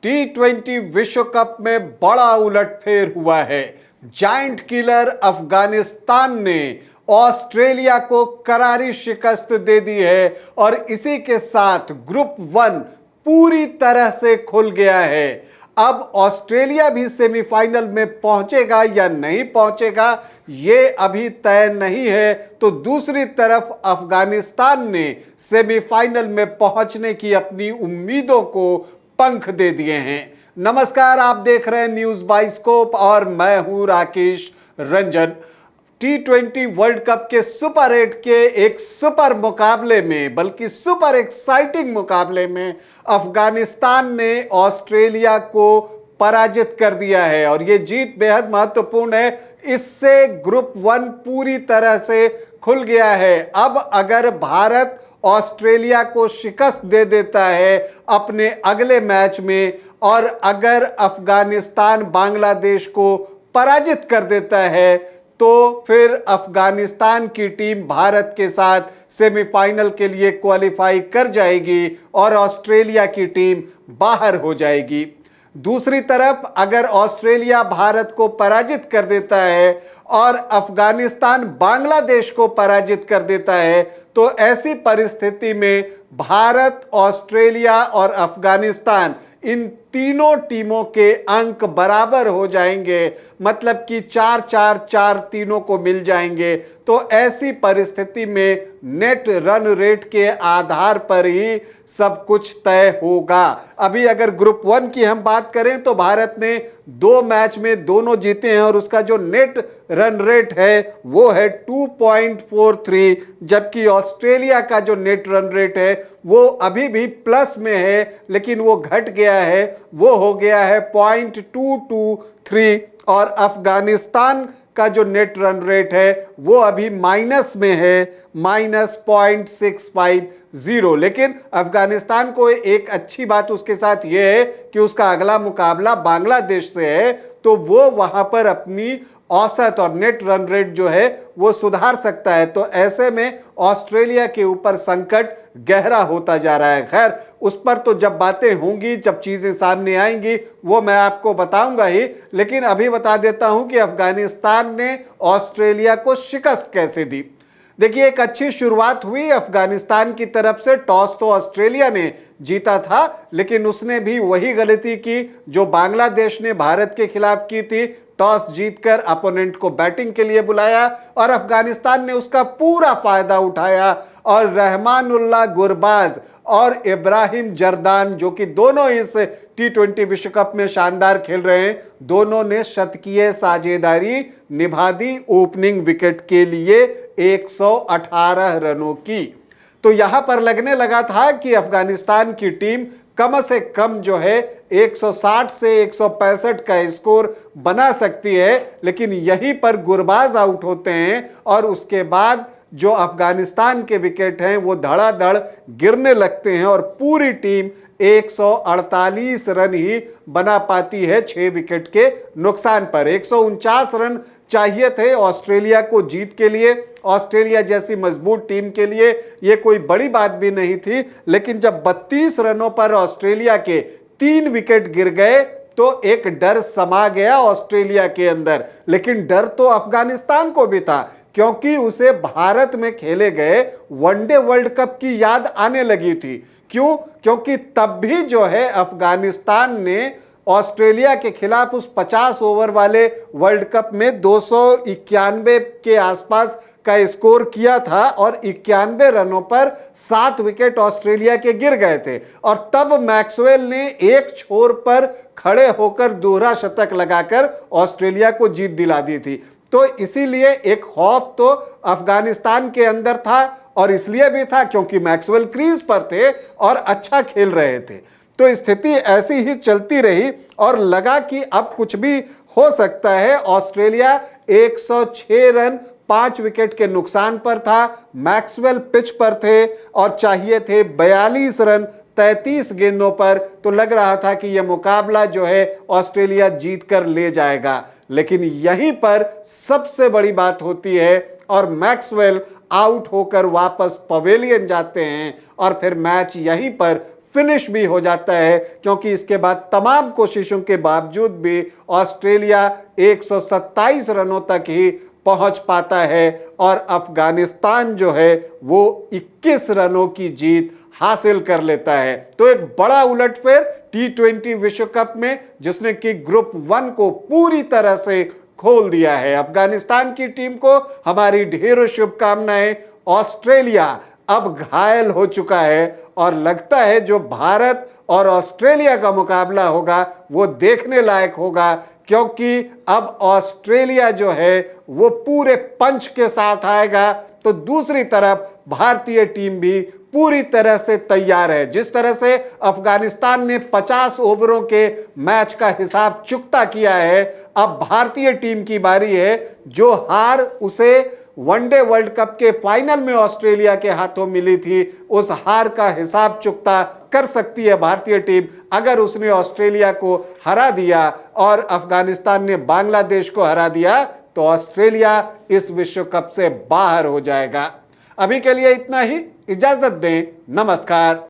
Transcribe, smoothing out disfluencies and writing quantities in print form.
T20 विश्व cup में बड़ा उलटफेर हुआ है। जायंट किलर अफगानिस्तान ने ऑस्ट्रेलिया को करारी शिकस्त दे दी है और इसी के साथ ग्रुप 1 पूरी तरह से खुल गया है। अब ऑस्ट्रेलिया भी सेमीफाइनल में पहुंचेगा या नहीं पहुंचेगा ये अभी तय नहीं है, तो दूसरी तरफ अफगानिस्तान ने सेमीफाइनल में पहुंचने की अपनी उम्मीदों को पंख दे दिए हैं। नमस्कार, आप देख रहे हैं न्यूज बाइस्कोप और मैं हूं Rakesh Ranjan. T20 world cup के सुपर 8 के एक सुपर मुकाबले में, बल्कि सुपर एक्साइटिंग मुकाबले में अफगानिस्तान ने ऑस्ट्रेलिया को पराजित कर दिया है और यह जीत बेहद महत्वपूर्ण है। इससे ग्रुप 1 पूरी तरह से खुल गया है। अब अगर भारत ऑस्ट्रेलिया को शिकस्त दे देता है अपने अगले मैच में और अगर अफगानिस्तान बांग्लादेश को पराजित कर देता है तो फिर अफगानिस्तान की टीम भारत के साथ सेमीफाइनल के लिए क्वालिफाई कर जाएगी और ऑस्ट्रेलिया की टीम बाहर हो जाएगी। दूसरी तरफ अगर ऑस्ट्रेलिया भारत को पराजित कर देता है और अफगानिस्तान बांग्लादेश को पराजित कर देता है तो ऐसी परिस्थिति में भारत, ऑस्ट्रेलिया और अफगानिस्तान इन तीनों टीमों के अंक बराबर हो जाएंगे, मतलब कि 4-4-4 तीनों को मिल जाएंगे। तो ऐसी परिस्थिति में नेट रन रेट के आधार पर ही सब कुछ तय होगा। अभी अगर ग्रुप 1 की हम बात करें तो भारत ने 2 मैच में दोनों जीते हैं और उसका जो नेट रन रेट है वो है 2.43, जबकि ऑस्ट्रेलिया का जो नेट रन रेट है वो अभी भी प्लस में है, लेकिन वो घट गया है, वो हो गया है 0.223 और अफगानिस्तान का जो नेट रन रेट है वो अभी माइनस में है, -0.650। लेकिन अफगानिस्तान को एक अच्छी बात उसके साथ ये है कि उसका अगला मुकाबला बांग्लादेश से है, तो वो वहां पर अपनी औसत और नेट रन रेट जो है वो सुधार सकता है। तो ऐसे में ऑस्ट्रेलिया के ऊपर संकट गहरा होता जा रहा है। खैर, उस पर तो जब बातें होंगी, जब चीजें सामने आएंगी वो मैं आपको बताऊंगा ही, लेकिन अभी बता देता हूं कि अफगानिस्तान ने ऑस्ट्रेलिया को शिकस्त कैसे दी। देखिए, एक अच्छी शुरुआत हुई अफगानिस्तान की तरफ से। टॉस तो ऑस्ट्रेलिया ने जीता था, लेकिन उसने भी वही गलती की जो बांग्लादेश ने भारत के खिलाफ की थी। टॉस जीतकर अपोनेंट को बैटिंग के लिए बुलाया और अफगानिस्तान ने उसका पूरा फायदा उठाया और रहमानुल्लाह गुरबाज और इब्राहिम जर्दान, जो कि दोनों इस T20 विश्व कप में शानदार खेल रहे हैं, दोनों ने शतकीय साझेदारी निभा दी ओपनिंग विकेट के लिए 118 रनों की। तो यहां पर लगने लगा था कि अफगानिस्तान की टीम कम से कम जो है 160 से 165 का स्कोर बना सकती है, लेकिन यहीं पर गुरबाज आउट होते हैं और उसके बाद जो अफगानिस्तान के विकेट हैं वो धड़ाधड़ गिरने लगते हैं और पूरी टीम 148 रन ही बना पाती है 6 विकेट के नुकसान पर। 149 रन चाहिए थे ऑस्ट्रेलिया को जीत के लिए। ऑस्ट्रेलिया जैसी मजबूत टीम के लिए यह कोई बड़ी बात भी नहीं थी, लेकिन जब 32 रनों पर ऑस्ट्रेलिया के 3 विकेट गिर गए तो एक डर समा गया ऑस्ट्रेलिया के अंदर। लेकिन डर तो अफगानिस्तान को भी था, क्योंकि उसे भारत में खेले गए वनडे वर्ल्ड कप की याद आने लगी थी। क्यों? क्योंकि तब भी जो है अफगानिस्तान ने ऑस्ट्रेलिया के खिलाफ उस 50 ओवर वाले वर्ल्ड कप में 291 के आसपास का स्कोर किया था और 91 रनों पर 7 विकेट ऑस्ट्रेलिया के गिर गए थे और तब मैक्सवेल ने एक छोर पर खड़े होकर दोहरा शतक लगाकर ऑस्ट्रेलिया को जीत दिला दी थी। तो इसीलिए एक खौफ तो अफगानिस्तान के अंदर था और इसलिए भी था क्योंकि मैक्सवेल क्रीज पर थे और अच्छा खेल रहे थे। तो स्थिति ऐसी ही चलती रही और लगा कि अब कुछ भी हो सकता है। ऑस्ट्रेलिया 106 रन 5 विकेट के नुकसान पर था, मैक्सवेल पिच पर थे और चाहिए थे 42 रन 33 गेंदों पर। तो लग रहा था कि यह मुकाबला जो है ऑस्ट्रेलिया जीत कर ले जाएगा, लेकिन यहीं पर सबसे बड़ी बात होती है और मैक्सवेल आउट होकर वापस पवेलियन जाते हैं और फिर मैच यहीं पर फिनिश भी हो जाता है, क्योंकि इसके बाद तमाम कोशिशों के बावजूद भी ऑस्ट्रेलिया 127 रनों तक ही पहुंच पाता है और अफगानिस्तान जो है वो 21 रनों की जीत हासिल कर लेता है। तो एक बड़ा उलटफेर T20 विश्व कप में, जिसने कि ग्रुप 1 को पूरी तरह से खोल दिया है। अफगानिस्तान की टीम को हमारी ढेरों शुभकामनाएं। ऑस्ट्रेलिया अब घायल हो चुका है और लगता है जो भारत और ऑस्ट्रेलिया का मुकाबला होगा वो देखने लायक होगा, क्योंकि अब ऑस्ट्रेलिया जो है वो पूरे पंच के साथ आएगा। तो दूसरी तरफ भारतीय टीम भी पूरी तरह से तैयार है। जिस तरह से अफगानिस्तान ने 50 ओवरों के मैच का हिसाब चुकता किया है, अब भारतीय टीम की बारी है। जो हार उसे वनडे वर्ल्ड कप के फाइनल में ऑस्ट्रेलिया के हाथों मिली थी, उस हार का हिसाब चुकता कर सकती है भारतीय टीम अगर उसने ऑस्ट्रेलिया को हरा दिया और अफगानिस्तान ने बांग्लादेश को हरा दिया तो ऑस्ट्रेलिया इस विश्व कप से बाहर हो जाएगा। अभी के लिए इतना ही, इजाजत दें, नमस्कार।